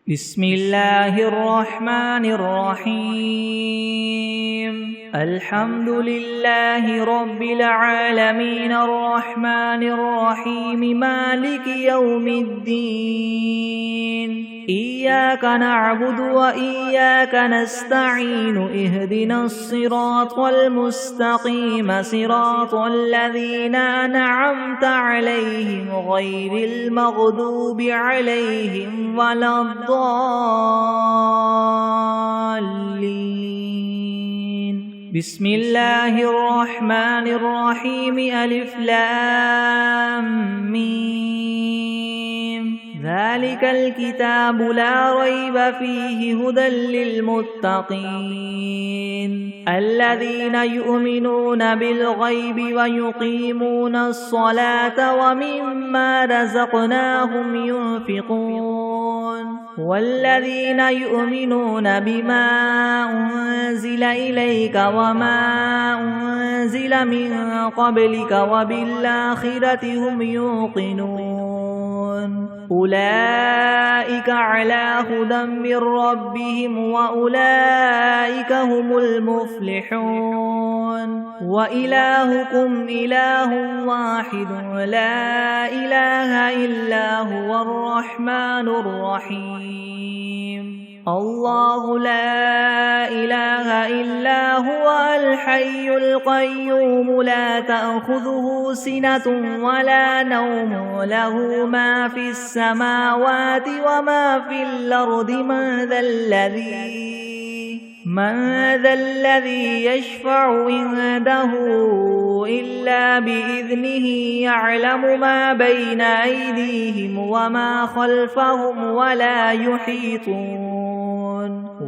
بسم الله الرحمن الرحيم الحمد لله رب العالمين الرحمن الرحيم مالك يوم الدين إياك نعبد وإياك نستعين اهدنا الصراط المستقيم صراط الذين أنعمت عليهم غير المغضوب عليهم ولا الضالين بسم الله الرحمن الرحيم ألف لام ميم ذلك الكتاب لا ريب فيه هدى للمتقين الذين يؤمنون بالغيب ويقيمون الصلاة ومما رزقناهم ينفقون والذين يؤمنون بما أنزل إليك وما أنزل من قبلك وبالآخرة هم يوقنون أولئك على هدى من ربهم وأولئك هم المفلحون وإلهكم إله واحد لا إله إلا هو الرحمن الرحيم الله لا إله إلا هو الحي القيوم لا تأخذه سنة ولا نوم له ما في السماوات وما في الأرض من ذا الذي يشفع عنده إلا بإذنه يعلم ما بين أيديهم وما خلفهم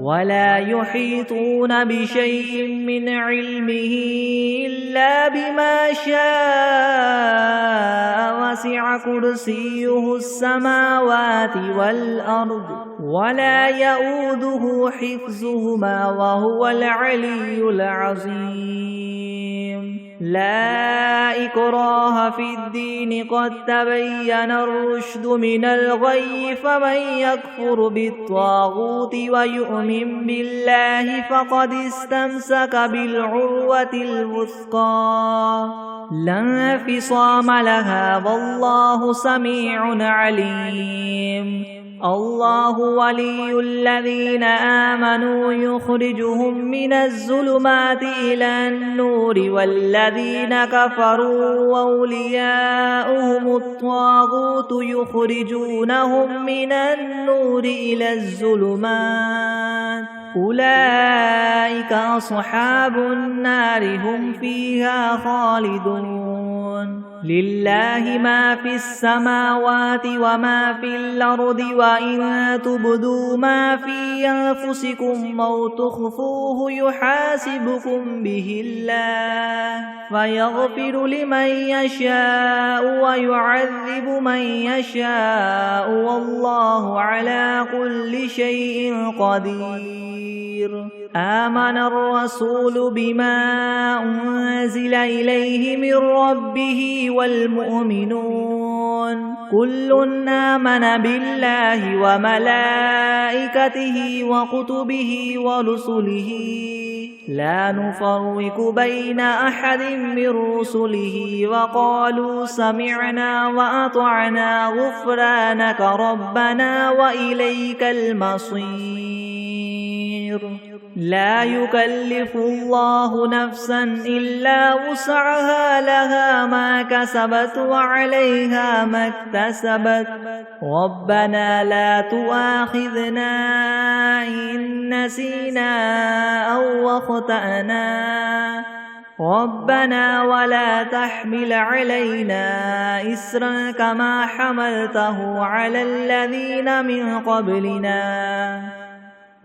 ولا يحيطون بشيء من علمه إلا بما شاء وسع كرسيه السماوات والأرض ولا يؤوده حفظهما وهو العلي العظيم لا إكراه في الدين قد تبين الرشد من الغي فمن يكفر بالطاغوت ويؤمن بالله فقد استمسك بالعروة الوثقى لا انفصام لها والله سميع عليم الله ولي الذين آمنوا يخرجهم من الظلمات إلى النور والذين كفروا أولياؤهم الطاغوت يخرجونهم من النور إلى الظلمات أولئك أصحاب النار هم فيها خالدون لله ما في السماوات وما في الأرض وإن تبدوا ما في أنفسكم أو تخفوه يحاسبكم به الله فيغفر لمن يشاء ويعذب من يشاء والله على كل شيء قدير آمن الرسول بما أنزل إليه من ربه والمؤمنون كل آمن بالله وملائكته وكتبه ورسله لا نفرق بين أحد من رسله وقالوا سمعنا وأطعنا غفرانك ربنا وإليك المصير لا يكلف الله نفسا إلا وسعها لها ما كسبت وعليها ما اكتسبت ربنا لا تؤاخذنا إن نسينا أو أخطأنا ربنا ولا تحمل علينا إسرا كما حملته على الذين من قبلنا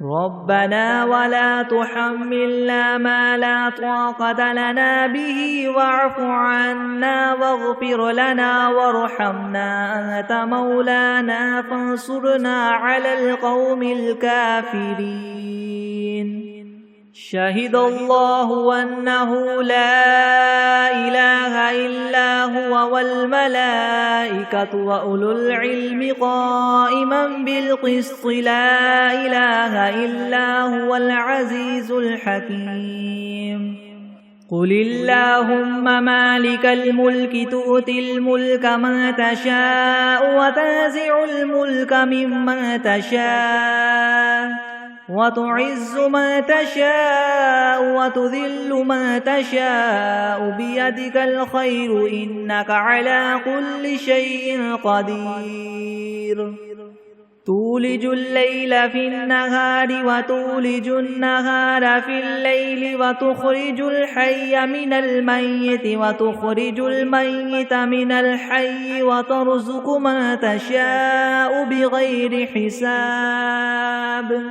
ربنا ولا تحملنا ما لا طاقة لنا به واعف عنا واغفر لنا وارحمنا أنت مولانا فانصرنا على القوم الكافرين شهد الله أنه لا إله إلا هو والملائكة وأولو العلم قائما بالقسط لا إله إلا هو العزيز الحكيم قل اللهم مالك الملك تؤتي الملك من تشاء وتنزع الملك ممن تشاء وتعز من تشاء وتذل من تشاء بيدك الخير إنك على كل شيء قدير تولج الليل في النهار وتولج النهار في الليل وتخرج الحي من الميت وتخرج الميت من الحي وترزق من تشاء بغير حساب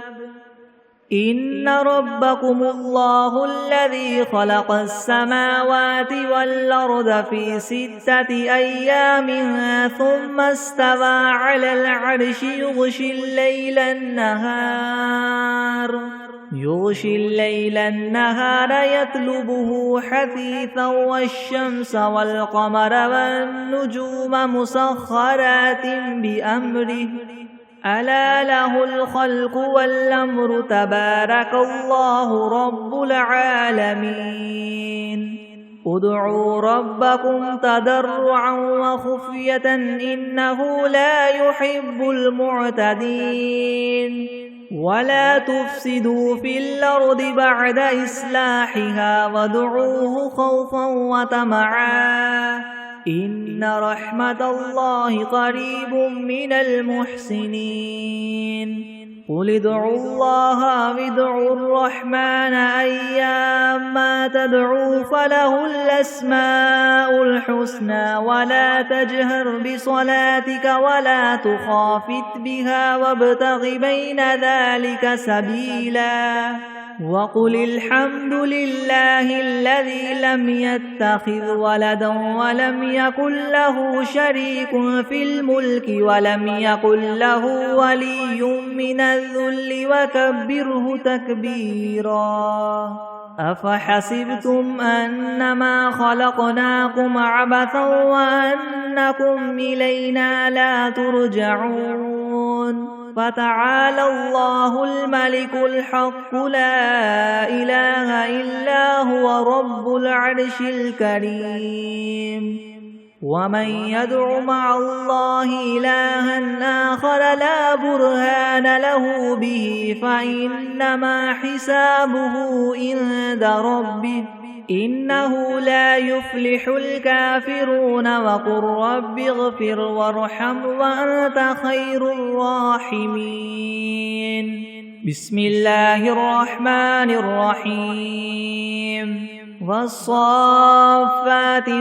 إن ربكم الله الذي خلق السماوات والأرض في 6 أيام ثم استوى على العرش يغشي الليل النهار يطلبه حثيثا والشمس والقمر والنجوم مسخرات بأمره ألا له الخلق والأمر تبارك الله رب العالمين ادعوا ربكم تضرعا وخفية إنه لا يحب المعتدين ولا تفسدوا في الأرض بعد إصلاحها وادعوه خوفا وطمعا إن رحمة الله قريب من المحسنين قل ادعوا الله وادعوا الرحمن أيما تدعوا فله الأسماء الحسنى ولا تجهر بصلاتك ولا تخافت بها وابتغ بين ذلك سبيلا وقل الحمد لله الذي لم يتخذ ولدا ولم يكن له شريك في الملك ولم يكن له ولي من الذل وكبره تكبيرا أفحسبتم أنما خلقناكم عبثا وأنكم إلينا لا ترجعون فتعالى الله الملك الحق لا إله إلا هو رب العرش الكريم ومن يدع مع الله إلها آخر لا برهان له به فإنما حسابه عند ربه إنه لا يفلح الكافرون وقل رب اغفر وارحم وأنت خير الراحمين بسم الله الرحمن الرحيم والصافات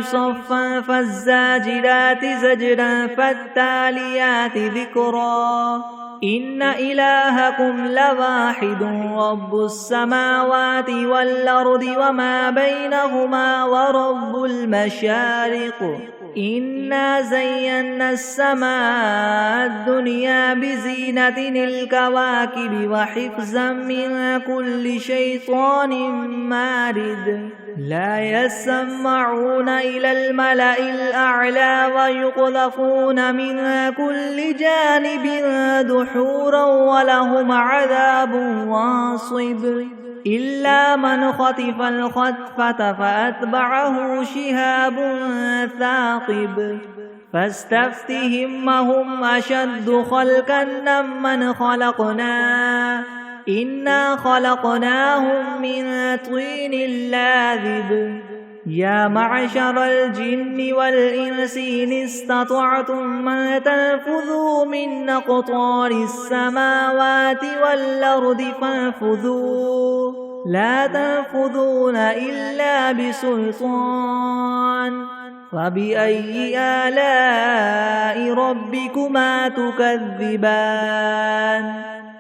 صفا فالزاجرات زجرا فالتاليات ذكرا إن إلهكم لواحد رب السماوات والأرض وما بينهما ورب المشارق إنا زينا السماء الدنيا بزينة الكواكب وحفظا من كل شيطان مارد لا يسمعون إلى الملأ الأعلى ويقذفون من كل جانب دحورا ولهم عذاب واصب إلا من خطف الخطفة فأتبعه شهاب ثاقب فاستفتهم هم أشد خلقا ممن خلقنا إنا خلقناهم من طين لاذب يا معشر الجن والإنس إن استطعتم أن تنفذوا من أقطار السماوات والأرض فانفذوا لا تنفذون إلا بسلطان فبأي آلاء ربكما تكذبان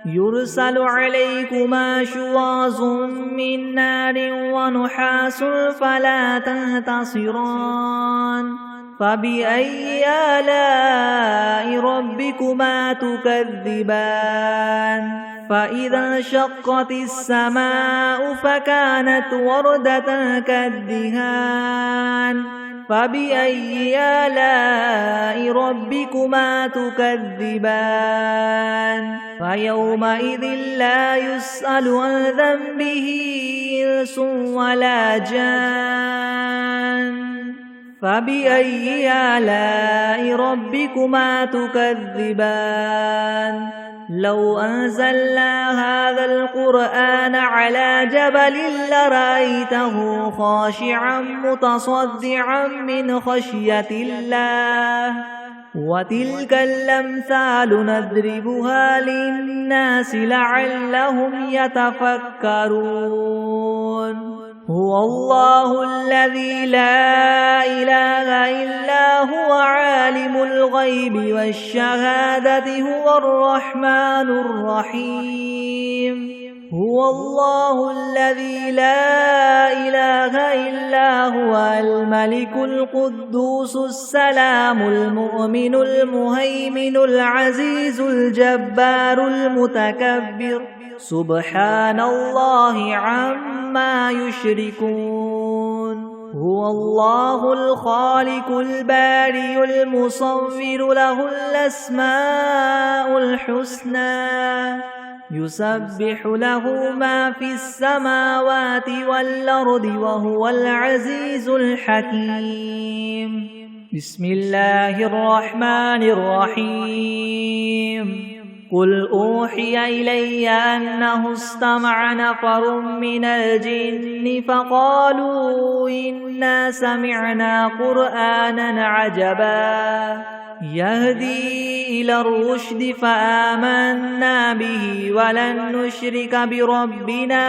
يرسل عليكما شواظ من نار ونحاس فلا تنتصران فبأي آلاء ربكما تكذبان فإذا انشقت السماء فكانت وردة كالدهان فبأي آلاء ربكما تكذبان فيومئذ لا يسأل عن ذنبه إنس ولا جان فبأي آلاء ربكما تكذبان لو أنزلنا هذا القرآن على جبل لرأيته خاشعا متصدعا من خشية الله وتلك الأمثال نضربها للناس لعلهم يتفكرون هو الله الذي لا إله إلا هو عالم الغيب والشهادة هو الرحمن الرحيم هو الله الذي لا إله إلا هو الملك القدوس السلام المؤمن المهيمن العزيز الجبار المتكبر سبحان الله عما يشركون هو الله الخالق البارئ المصور له الأسماء الحسنى يسبح له ما في السماوات والأرض وهو العزيز الحكيم بسم الله الرحمن الرحيم قل أوحي إلي أنه استمع نفر من الجن فقالوا إنا سمعنا قرآنا عجبا يهدي إلى الرشد فآمنا به ولن نشرك بربنا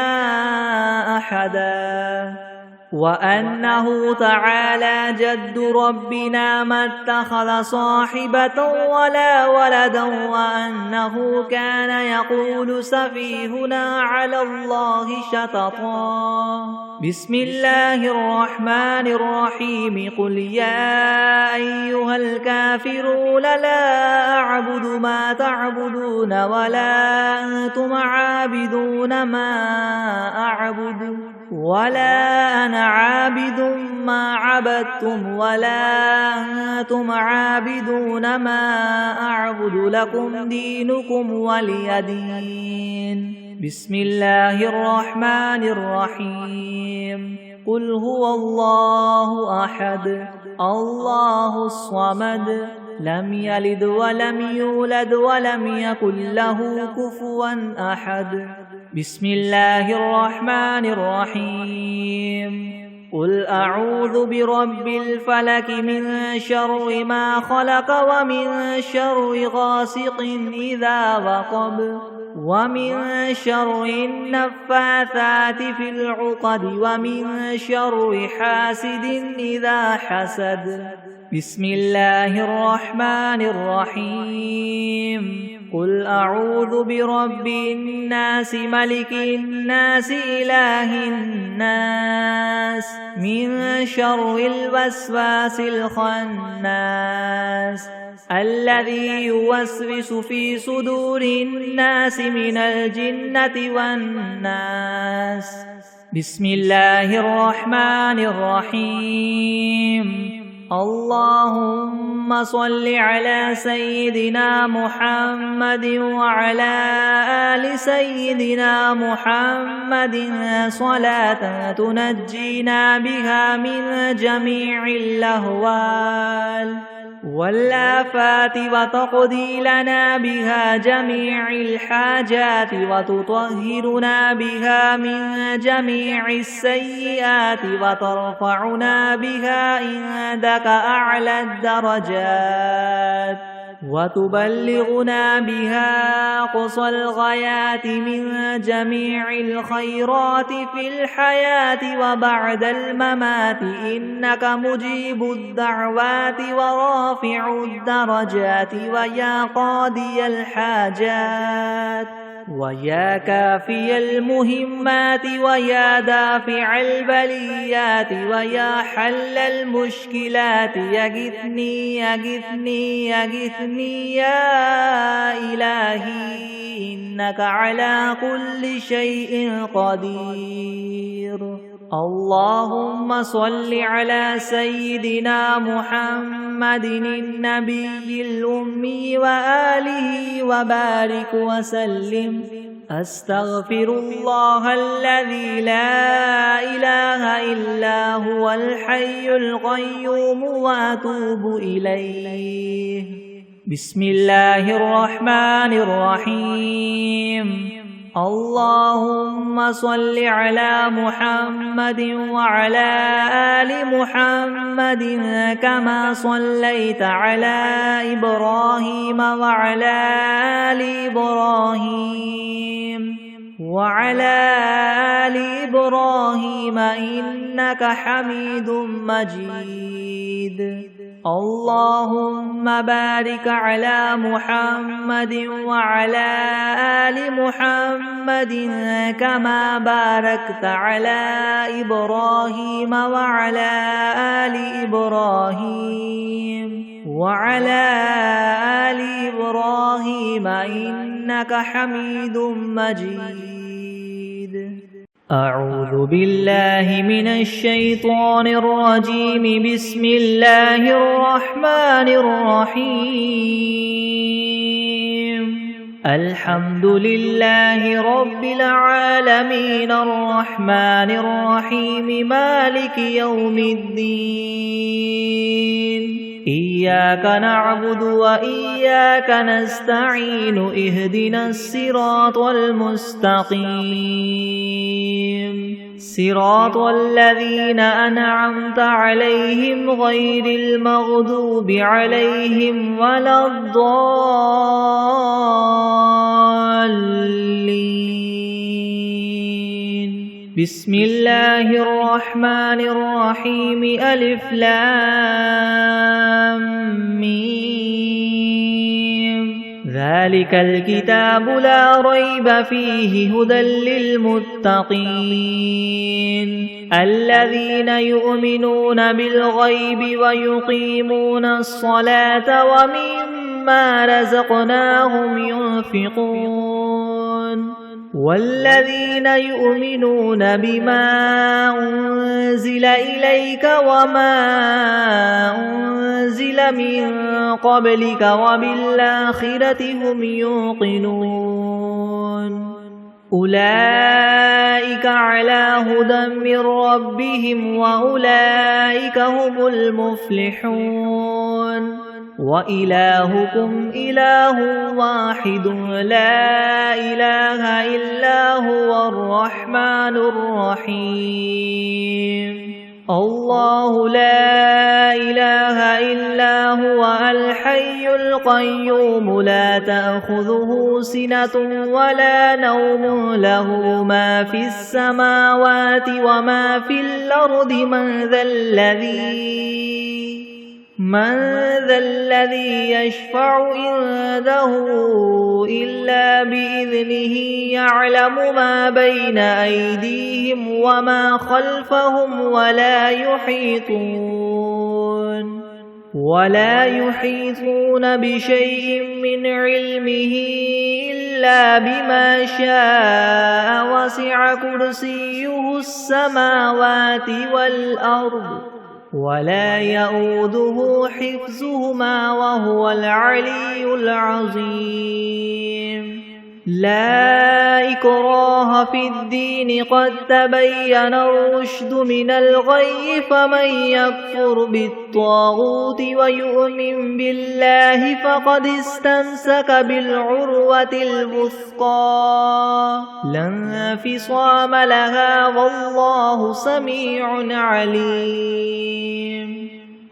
أحدا وأنه تعالى جد ربنا ما اتخذ صاحبة ولا ولدا وأنه كان يقول سفيهنا على الله شططا بسم الله الرحمن الرحيم قل يا أيها الكافرون لا أعبد ما تعبدون ولا أنتم عابدون ما أعبد ولا أنا عابد ما عبدتم ولا أنتم عابدون ما أعبد لكم دينكم ولي دين بسم الله الرحمن الرحيم قل هو الله أحد الله الصمد لم يلد ولم يولد ولم يكن له كفوا أحد بسم الله الرحمن الرحيم قل أعوذ برب الفلك من شر ما خلق ومن شر غاسق إذا وقب ومن شر النفاثات في العقد ومن شر حاسد إذا حسد بسم الله الرحمن الرحيم قل أعوذ برب الناس ملك الناس إله الناس من شر الوسواس الخناس الذي يوسوس في صدور الناس من الجنة والناس بسم الله الرحمن الرحيم اللهم صل على سيدنا محمد وعلى آل سيدنا محمد صلاة تنجينا بها من جميع الأهوال والآفات وتقضي لنا بها جميع الحاجات وتطهرنا بها من جميع السيئات وترفعنا بها عندك أعلى الدرجات وتبلغنا بها أقصى الغايات من جميع الخيرات في الحياة وبعد الممات إنك مجيب الدعوات ورافع الدرجات ويا قاضي الحاجات ويا كافي المهمات ويا دافع البليات ويا حل المشكلات يغثني يغثني يغثني يا إلهي إنك على كل شيء قدير. اللهم صل على سيدنا محمد النبي الأمي وآله وبارك وسلم. أستغفر الله الذي لا إله إلا هو الحي القيوم وأتوب إليه. بسم الله الرحمن الرحيم. اللهم صل على محمد وعلى آل محمد كما صليت على إبراهيم وعلى آل إبراهيم إنك حميد مجيد. اللهم بارك على محمد وعلى آل محمد كما باركت على إبراهيم وعلى آل إبراهيم إنك حميد مجيد. أعوذ بالله من الشيطان الرجيم. بسم الله الرحمن الرحيم. الحمد لله رب العالمين الرحمن الرحيم مالك يوم الدين. إياك نعبد وإياك نستعين. اهدنا الصراط المستقيم صراط الذين أنعمت عليهم غير المغضوب عليهم ولا الضالين. بسم الله الرحمن الرحيم. ألف لام ميم. ذلك الكتاب لا ريب فيه هدى للمتقين الذين يؤمنون بالغيب ويقيمون الصلاة ومما رزقناهم ينفقون والذين يؤمنون بما أنزل إليك وما أنزل من قبلك وبالآخرة هم يوقنون أولئك على هدى من ربهم وأولئك هم المفلحون. وإلهكم إله واحد لا إله إلا هو الرحمن الرحيم. الله لا إله إلا هو الحي القيوم لا تأخذه سنة ولا نوم له ما في السماوات وما في الأرض من ذا الذي يشفع عنده إلا بإذنه يعلم ما بين أيديهم وما خلفهم ولا يحيطون بشيء من علمه إلا بما شاء وسع كرسيه السماوات والأرض ولا يؤوده حفظهما وهو العلي العظيم. لا إكراه في الدين قد تبين الرشد من الغي فمن يكفر بالطاغوت ويؤمن بالله فقد استمسك بالعروة الوثقى لا انفصام لها والله سميع عليم.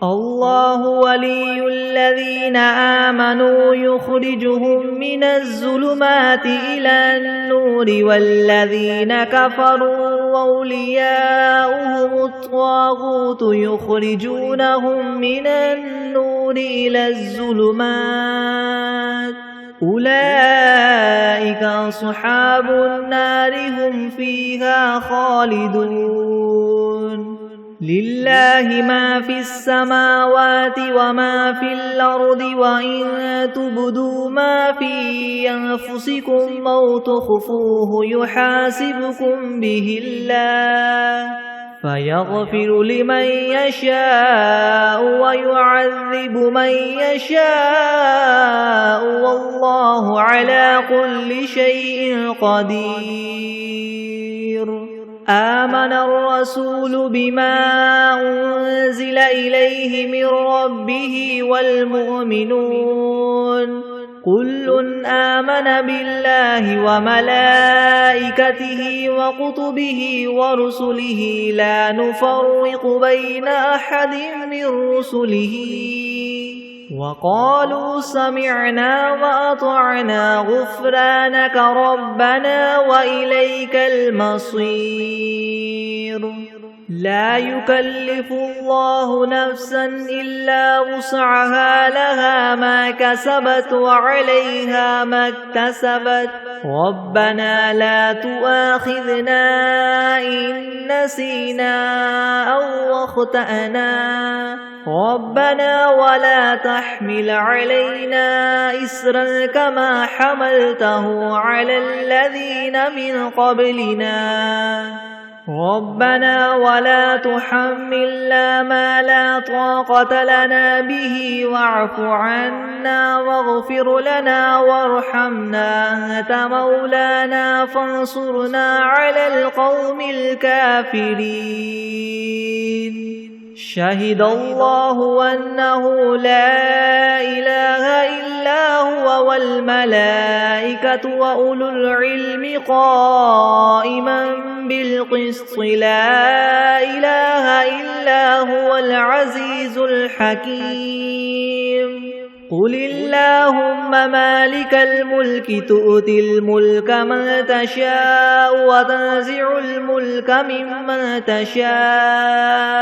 الله ولي الذين آمنوا يخرجهم من الظلمات إلى النور والذين كفروا أولياؤهم الطاغوت يخرجونهم من النور إلى الظلمات أولئك أصحاب النار هم فيها خالدون. لله ما في السماوات وما في الأرض وإن تبدوا ما في أنفسكم أو تخفوه يحاسبكم به الله فيغفر لمن يشاء ويعذب من يشاء والله على كل شيء قدير. آمن الرسول بما أنزل إليه من ربه والمؤمنون كل آمن بالله وملائكته وكتبه ورسله لا نفرق بين أحد من رسله وقالوا سمعنا وأطعنا غفرانك ربنا وإليك المصير. لا يكلف الله نفسا إلا وسعها لها ما كسبت وعليها ما اكتسبت ربنا لا تؤاخذنا إن نسينا أو أخطأنا ربنا ولا تحمل علينا إسرا كما حملته على الذين من قبلنا ربنا ولا تحملنا ما لا طاقة لنا به واعف عنا واغفر لنا وارحمنا أنت مولانا فانصرنا على القوم الكافرين. شهد الله أنه لا إله إلا هو والملائكة وأولو العلم قائما بالقسط لا إله إلا هو العزيز الحكيم. قل اللهم مالك الملك تؤتي الملك من تشاء وتنزع الملك ممن تشاء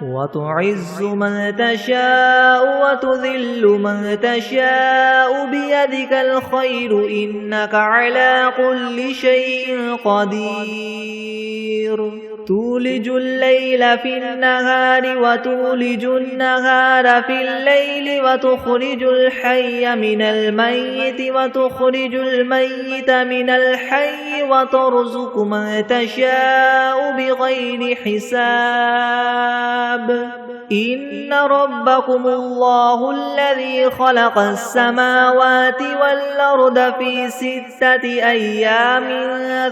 وتعز من تشاء وتذل من تشاء بيدك الخير إنك على كل شيء قدير. تولج الليل في النهار وتولج النهار في الليل وتخرج الحي من الميت وتخرج الميت من الحي وترزق من تشاء بغير حساب. إن ربكم الله الذي خلق السماوات والأرض في 6 أيام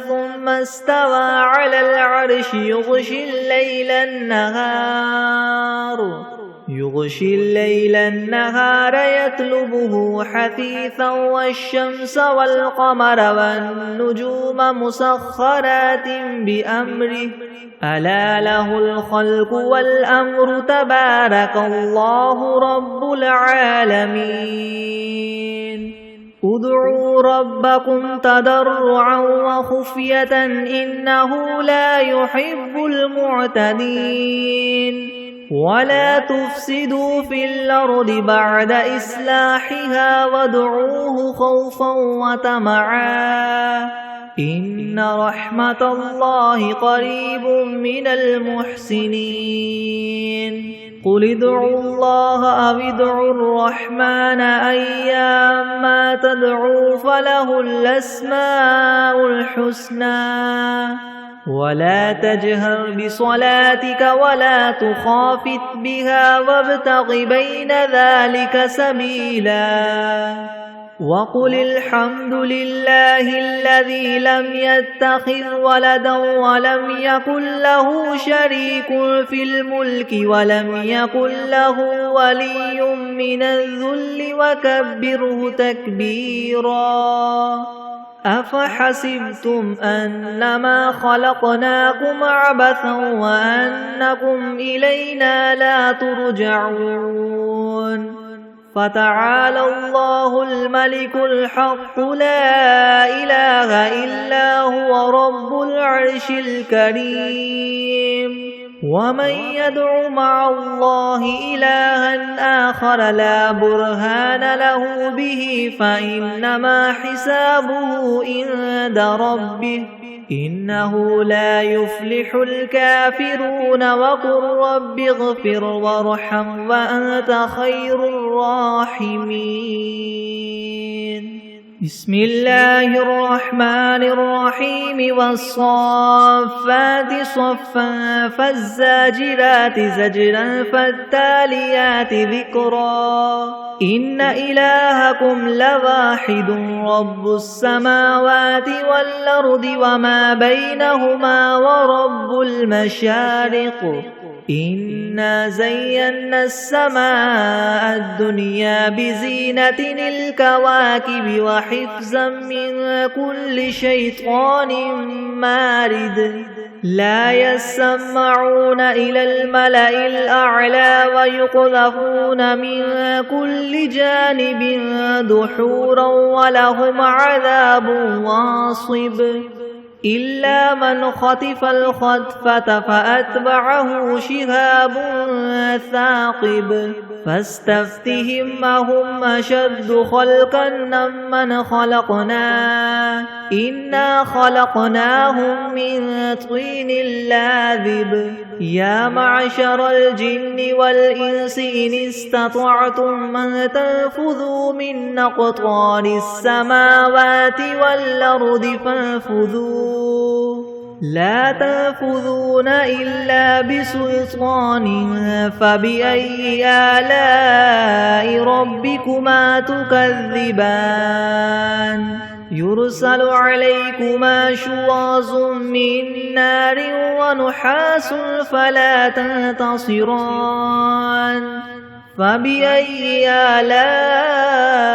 ثم استوى على العرش يغشي الليل النهار يطلبه حثيثا والشمس والقمر والنجوم مسخرات بأمره ألا له الخلق والأمر تبارك الله رب العالمين. ادعوا ربكم تضرعا وخفية إنه لا يحب المعتدين. ولا تفسدوا في الأرض بعد إصلاحها وادعوه خوفا وطمعا إن رحمة الله قريب من المحسنين. قل ادعوا الله أو ادعوا الرحمن أيما تدعوا فله الأسماء الحسنى ولا تجهر بصلاتك ولا تخافت بها وابتغ بين ذلك سبيلا. وقل الحمد لله الذي لم يتخذ ولدا ولم يكن له شريك في الملك ولم يكن له ولي من الذل وكبره تكبيرا. أفحسبتم أنما خلقناكم عبثا وأنكم إلينا لا ترجعون. فتعالى الله الملك الحق لا إله إلا هو رب العرش الكريم. ومن يدع مع الله إلها آخر لا برهان له به فإنما حسابه عند ربه إنه لا يفلح الكافرون وقل رب اغفر وارحم وأنت خير الراحمين بسم الله الرحمن الرحيم والصافات صفا فالزاجرات زجرا فالتاليات ذكرا إن إلهكم لواحد رب السماوات والأرض وما بينهما ورب المشارق إنا زينا السماء الدنيا بزينة الكواكب وحفظا من كل شيطان مارد لا يسمعون إلى الملأ الأعلى ويقذفون من كل جانب دحورا ولهم عذاب واصب إلا من خطف الخطفة فأتبعه شهاب ثاقب فاستفتهم أهم أشد خلقا ممن خلقنا إنا خلقناهم من طين لاذب يا معشر الجن والإنس إن استطعتم أن تنفذوا من أقطار السماوات والأرض فانفذوا لا تنفذون إلا بسلطان فبأي آلاء ربكما تكذبان يرسل عليكما شواظ من نار ونحاس فلا تنتصران فبأي آلاء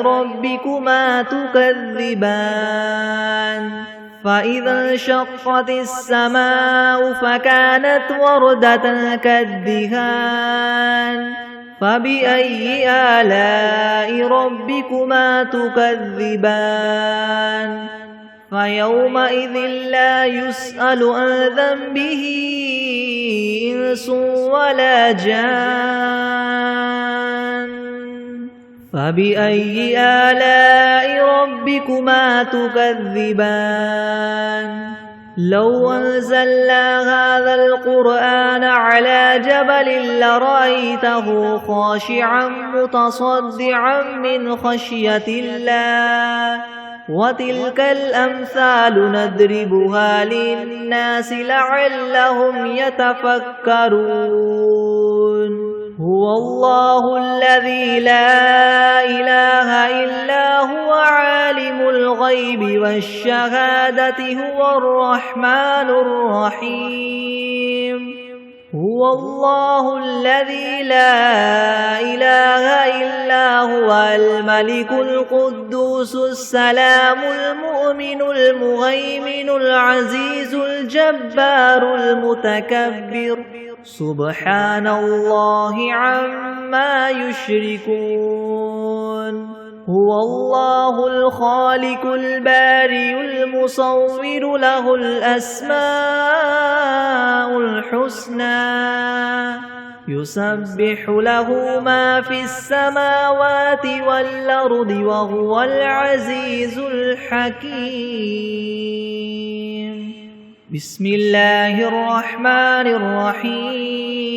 ربكما تكذبان فإذا انشقت السماء فكانت وردة كالدهان فبأي آلاء ربكما تكذبان فيومئذ لا يسأل عن ذنبه إنس ولا جان فبأي آلاء ربكما تكذبان لو أنزلنا هذا القرآن على جبل لرأيته خاشعا متصدعا من خشية الله وتلك الأمثال نضربها للناس لعلهم يتفكرون هو الله الذي لا إله إلا هو عالم الغيب والشهادة هو الرحمن الرحيم هو الله الذي لا إله إلا هو الملك القدوس السلام المؤمن المهيمن العزيز الجبار المتكبر سبحان الله عما يشركون هو الله الخالق البارئ المصور له الأسماء الحسنى يسبح له ما في السماوات والأرض وهو العزيز الحكيم بسم الله الرحمن الرحيم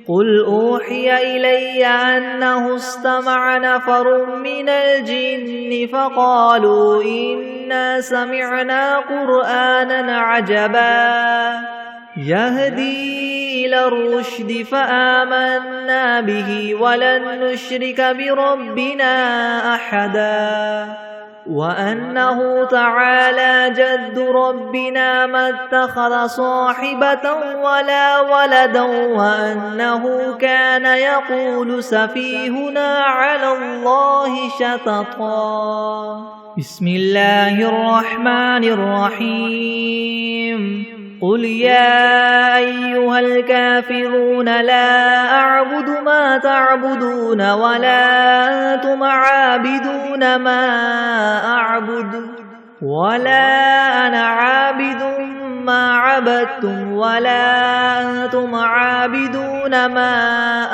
قل أوحي إلي أنه استمع نفر من الجن فقالوا إنا سمعنا قرآنا عجبا يهدي إلى الرشد فآمنا به ولن نشرك بربنا أحدا وأنه تعالى جد ربنا ما اتخذ صاحبة ولا ولدا وأنه كان يقول سفيهنا على الله شططا بسم الله الرحمن الرحيم قل يا أيها الكافرون لا أعبد ما تعبدون ولا أنتم عابدون ما أعبد ولا أنا عابد ما عبدتم ولا أنتم عابدون ما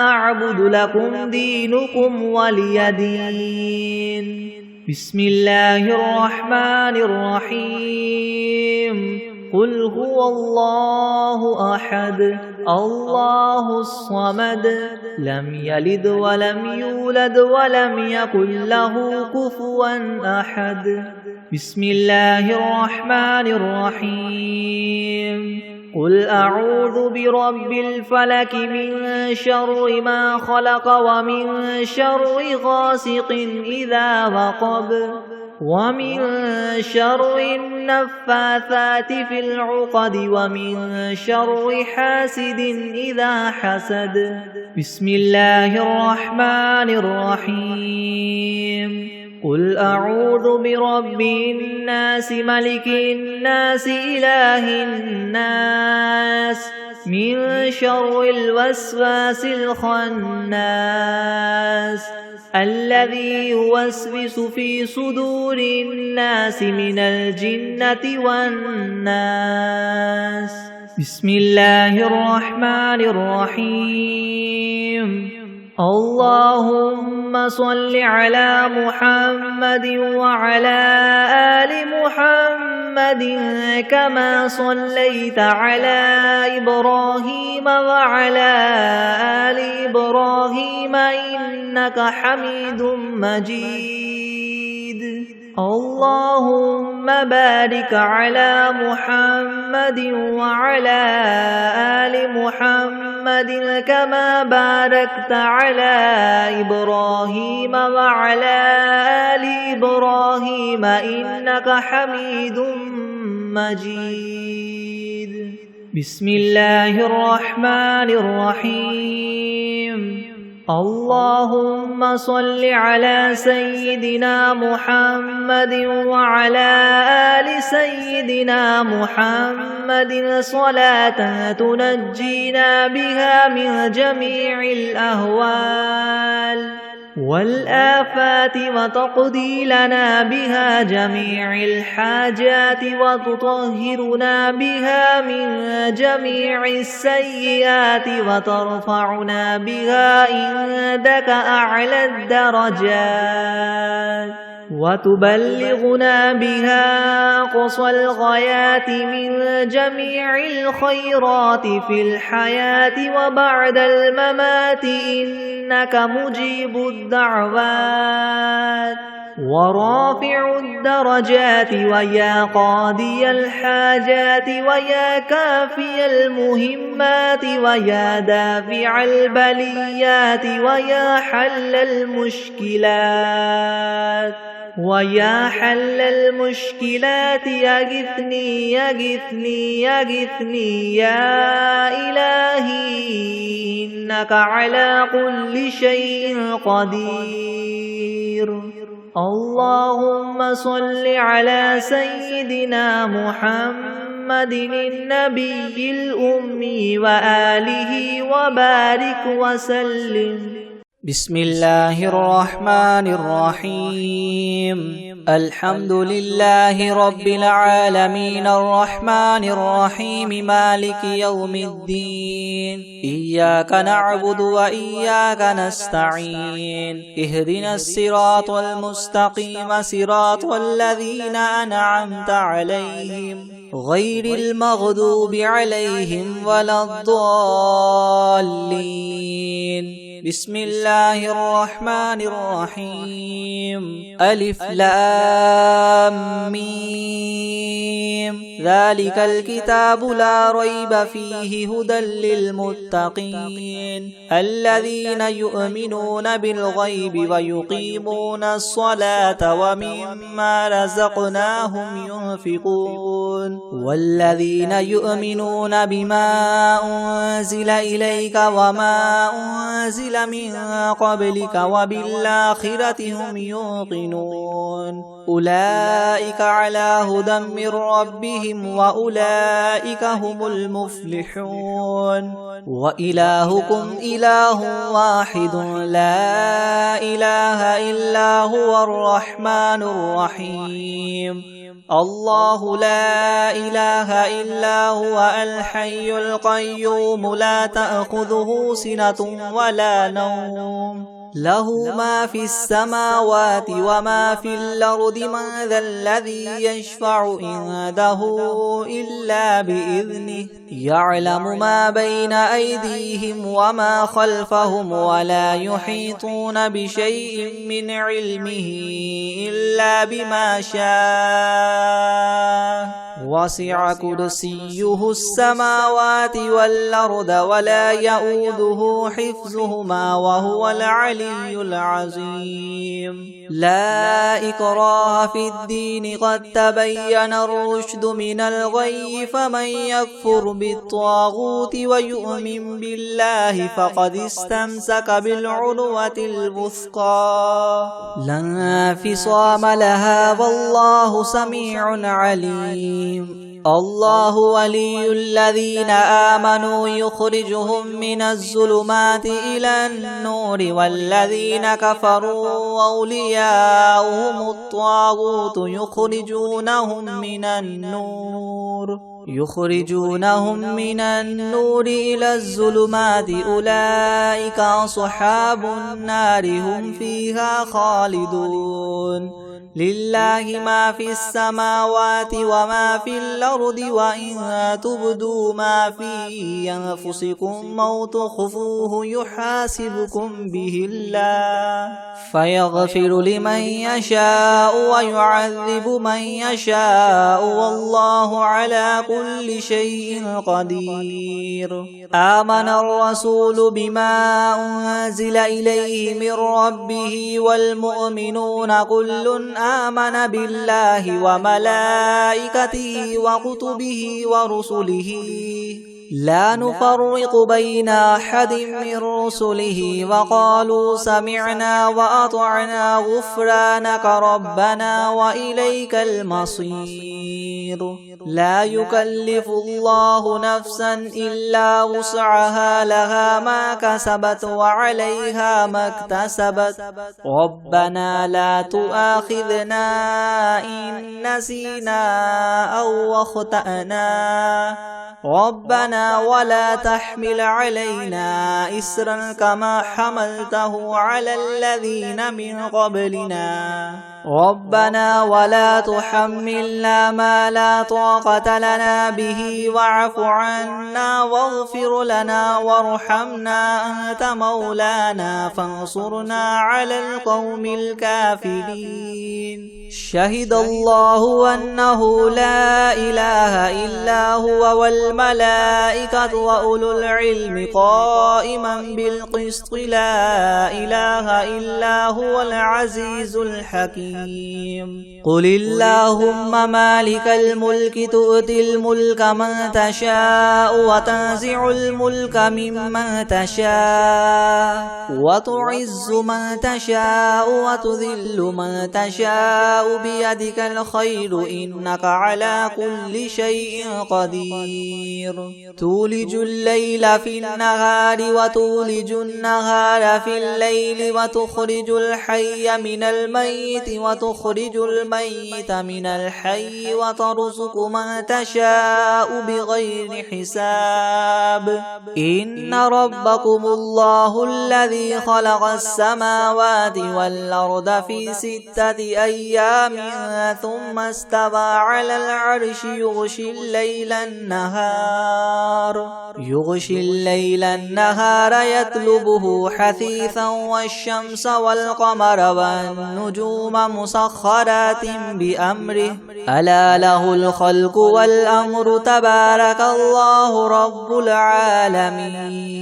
أعبد لكم دينكم ولي دين بسم الله الرحمن الرحيم قل هو الله أحد الله الصمد لم يلد ولم يولد ولم يكن له كفوا أحد بسم الله الرحمن الرحيم قل أعوذ برب الفلك من شر ما خلق ومن شر غاسق إذا وقب ومن شر النفاثات في العقد ومن شر حاسد إذا حسد بسم الله الرحمن الرحيم قل أعوذ برب الناس ملك الناس إله الناس من شر الوسواس الخناس الذي يوسوس في صدور الناس من الجنة والناس بسم الله الرحمن الرحيم اللهم صل على محمد وعلى آل محمد كما صليت على إبراهيم وعلى آل إبراهيم إنك حميد مجيد اللهم بارك على محمد وعلى آل محمد كما باركت على إبراهيم وعلى آل إبراهيم إنك حميد مجيد بسم الله الرحمن الرحيم اللهم صل على سيدنا محمد وعلى آل سيدنا محمد صلاة تنجينا بها من جميع الأهوال والآفات وتقضي لنا بها جميع الحاجات وتطهرنا بها من جميع السيئات وترفعنا بها عندك أعلى الدرجات وتبلغنا بها أقصى الغايات من جميع الخيرات في الحياة وبعد الممات إنك مجيب الدعوات ورافع الدرجات ويا قاضي الحاجات ويا كافي المهمات ويا دافع البليات ويا حل المشكلات ويا حل المشكلات يغثني يغثني يغثني يا إلهي إنك على كل شيء قدير اللهم صل على سيدنا محمد النبي الأمي وآله وبارك وسلم بسم الله الرحمن الرحيم الحمد لله رب العالمين الرحمن الرحيم مالك يوم الدين إياك نعبد وإياك نستعين اهدنا الصراط المستقيم صراط الذين أنعمت عليهم غير المغضوب عليهم ولا الضالين بسم الله الرحمن الرحيم ألف لام ميم ذلك الكتاب لا ريب فيه هدى للمتقين الذين يؤمنون بالغيب ويقيمون الصلاة ومما رزقناهم ينفقون والذين يؤمنون بما أنزل إليك وما أنزل من قبلك وبالآخرة هم يوقنون أولئك على هدى من ربهم وأولئك هم المفلحون وإلهكم إله واحد لا إله إلا هو الرحمن الرحيم الله لا إله إلا هو الحي القيوم لا تأخذه سنة ولا نوم له ما في السماوات وما في الأرض من ذا الذي يشفع عنده إلا بإذنه يعلم ما بين أيديهم وما خلفهم ولا يحيطون بشيء من علمه إلا بما شاء وسع كرسيه السماوات والأرض ولا يؤوده حفظهما وهو العلي العظيم لا إكراه في الدين قد تبين الرشد من الغي فمن يكفر بالطاغوت ويؤمن بالله فقد استمسك بالعروة الوثقى لا انفصام لها والله سميع عليم الله ولي الذين آمنوا يخرجهم من الظلمات إلى النور والذين كفروا أولياؤهم الطاغوت يخرجونهم من النور إلى الظلمات أولئك أصحاب النار هم فيها خالدون لله ما في السماوات وما في الأرض وإن تبدوا ما في أنفسكم أو تخفوه يحاسبكم به الله فيغفر لمن يشاء ويعذب من يشاء والله على كل شيء قدير آمن الرسول بما أنزل إليه من ربه والمؤمنون كل آمن بالله وملائكته وكتبه ورسله لا نفرق بين أحد من رسله وقالوا سمعنا وأطعنا غفرانك ربنا وإليك المصير لا يكلف الله نفسا إلا وسعها لها ما كسبت وعليها ما اكتسبت ربنا لا تؤاخذنا إن نسينا أو أخطأنا ربنا ولا تحمل علينا إسرا كما حملته على الذين من قبلنا ربنا ولا تحملنا ما لا طاقة لنا به واعف عنا واغفر لنا وارحمنا أنت مولانا فانصرنا على القوم الكافرين شهد الله أنه لا إله إلا هو والملائكة وأولو العلم قائما بالقسط لا إله إلا هو العزيز الحكيم قل اللهم مالك الملك تؤتي الملك من تشاء وتنزع الملك ممن تشاء وتعز من تشاء وتذل من تشاء بيدك الخير إنك على كل شيء قدير تولج الليل في النهار وتولج النهار في الليل وتخرج الحي من الميت وتخرج الميت من الحي وترزق من تشاء بغير حساب إن ربكم الله الذي خلق السماوات والأرض في 6 أيام ثم استوى على العرش يغشي الليل النهار يطلبه حثيثا والشمس والقمر والنجوم مسخرات بأمره ألا له الخلق والأمر تبارك الله رب العالمين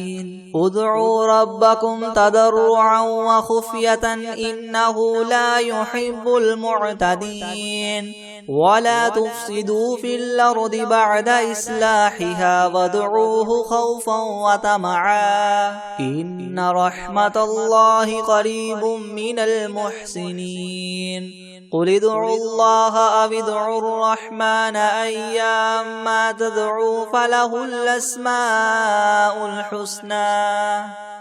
ادعوا ربكم تضرعا وخفية إنه لا يحب المعتدين ولا تفسدوا في الأرض بعد إصلاحها وادعوه خوفا وطمعا إن رحمة الله قريب من المحسنين قل ادعوا الله أو ادعوا الرحمن أيما تدعوا فله الأسماء الحسنى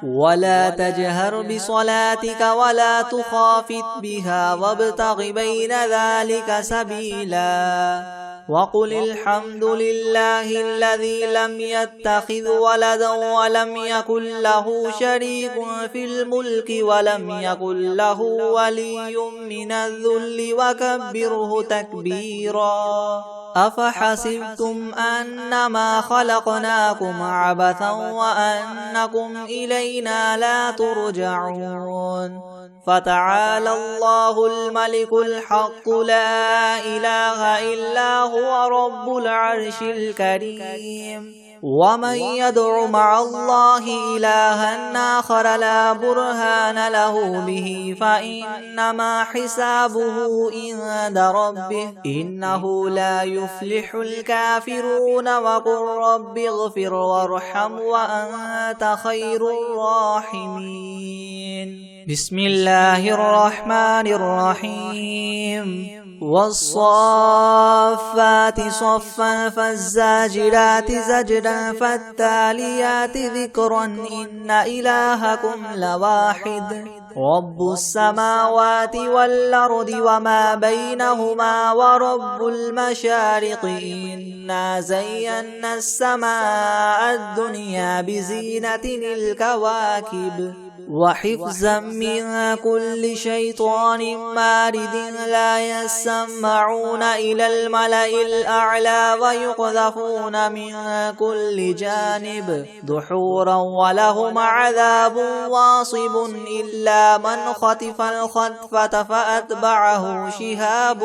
ولا تجهر بصلاتك ولا تخافت بها وابتغ بين ذلك سبيلا وقل الحمد لله الذي لم يتخذ ولدا ولم يكن له شريك في الملك ولم يكن له ولي من الذل وكبره تكبيرا أفحسبتم أنما خلقناكم عبثا وأنكم إلينا لا ترجعون فتعالى الله الملك الحق لا إله إلا هو رب العرش الكريم ومن يدع مع الله إلها آخر لا برهان له به فإنما حسابه عند ربه إنه لا يفلح الكافرون وقل رب اغفر وارحم وأنت خير الراحمين بسم الله الرحمن الرحيم والصافات صفا فالزاجرات زجرا فالتاليات ذكرا إن إلهكم لواحد رب السماوات والأرض وما بينهما ورب المشارق إنا زينا السماء الدنيا بزينة الكواكب وحفظا من كل شيطان مارد لا يسمعون إلى الملأ الأعلى ويقذفون من كل جانب دحورا ولهم عذاب واصب إلا من خطف الخطفة فأتبعه شهاب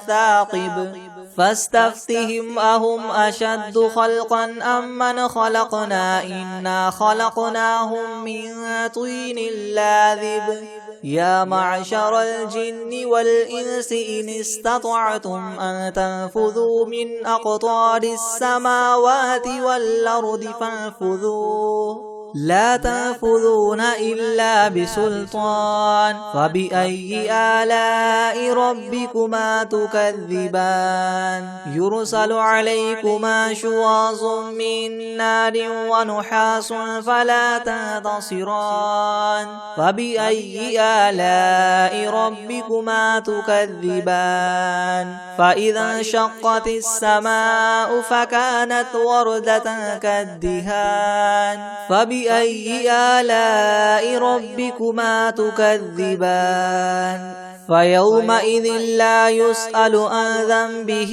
ثاقب فاستفتهم أهم أشد خلقا أم من خلقنا إنا خلقناهم من طين لاذب يا معشر الجن والإنس إن استطعتم أن تنفذوا من أقطار السماوات والأرض فانفذوا لا تنفذون إلا بسلطان فبأي آلاء ربكما تكذبان يرسل عليكما شواظ من نار ونحاس فلا تنتصران فبأي آلاء ربكما تكذبان فإذا انشقت السماء فكانت وردة كالدهان فبأي آلاء ربكما تكذبان فيومئذ لا يسأل عن ذنبه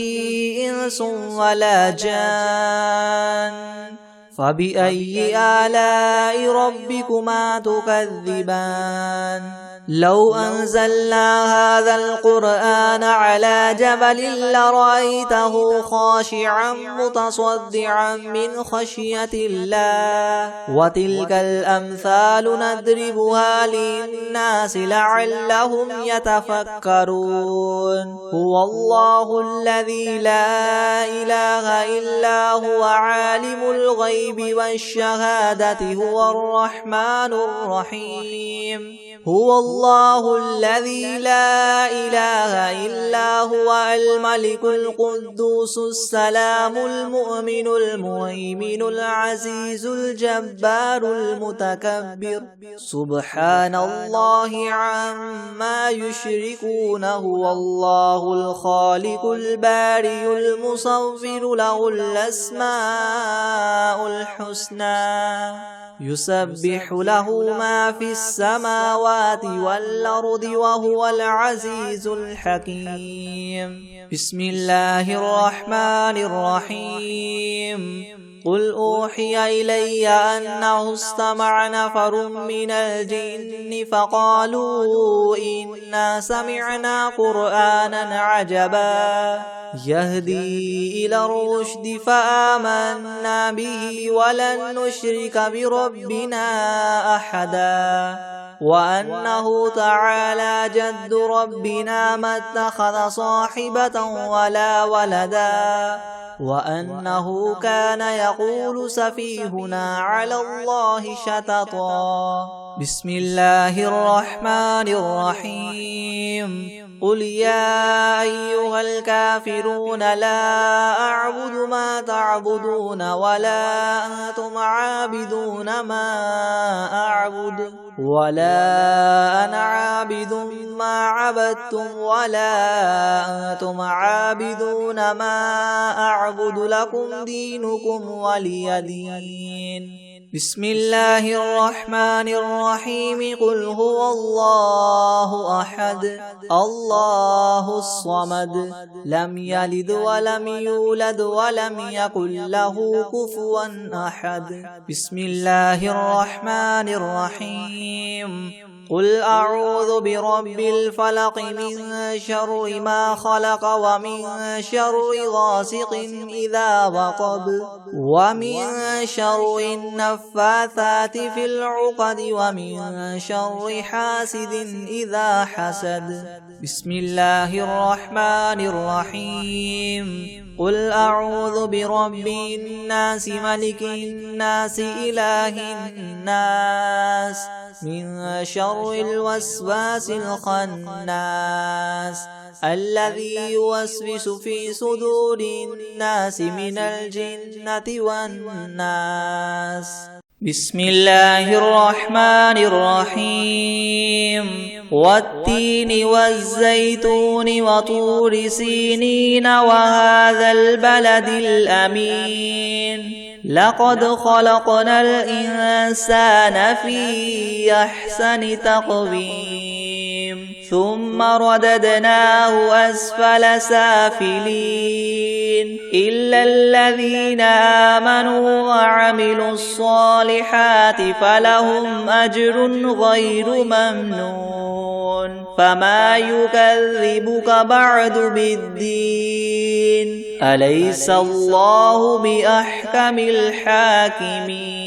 إنس ولا جان فبأي آلاء ربكما تكذبان لو أنزلنا هذا القرآن على جبل لرأيته خاشعا متصدعا من خشية الله وتلك الأمثال نضربها للناس لعلهم يتفكرون هو الله الذي لا إله إلا هو عالم الغيب والشهادة هو الرحمن الرحيم هو الله الذي لا إله إلا هو الملك القدوس السلام المؤمن المهيمن العزيز الجبار المتكبر سبحان الله عما يشركون هو الله الخالق البارئ المصور له الأسماء الحسنى يسبح له ما في السماوات والأرض وهو العزيز الحكيم بسم الله الرحمن الرحيم قل أوحي إلي أنه استمع نفر من الجن فقالوا إنا سمعنا قرآنا عجبا يهدي إلى الرشد فآمنا به ولن نشرك بربنا أحدا وأنه تعالى جد ربنا ما اتخذ صاحبة ولا ولدا وأنه كان يقول سفيهنا على الله شططا بسم الله الرحمن الرحيم قل يا أيها الكافرون لا أعبد ما تعبدون ولا أنتم عابدون ما أعبد ولا أنا عابد ما عبدتم ولا أنتم عابدون ما أعبد لكم دينكم ولي دين بسم الله الرحمن الرحيم قل هو الله أحد الله الصمد لم يلد ولم يولد ولم يكن له كفوا أحد بسم الله الرحمن الرحيم قل أعوذ برب الفلق من شر ما خلق ومن شر غاسق إذا وقب ومن شر النفاثات في العقد ومن شر حاسد إذا حسد بسم الله الرحمن الرحيم قل أعوذ برب الناس ملك الناس إله الناس من شر الوسواس الخناس الذي يوسوس في صدور الناس من الجنة والناس بسم الله الرحمن الرحيم والتين والزيتون وطور سينين وهذا البلد الأمين لقد خلقنا الإنسان في أحسن تقويم ثم رددناه أسفل سافلين إلا الذين آمنوا وعملوا الصالحات فلهم أجر غير ممنون فما يكذبك بعد بالدين أليس الله بأحكم الحاكمين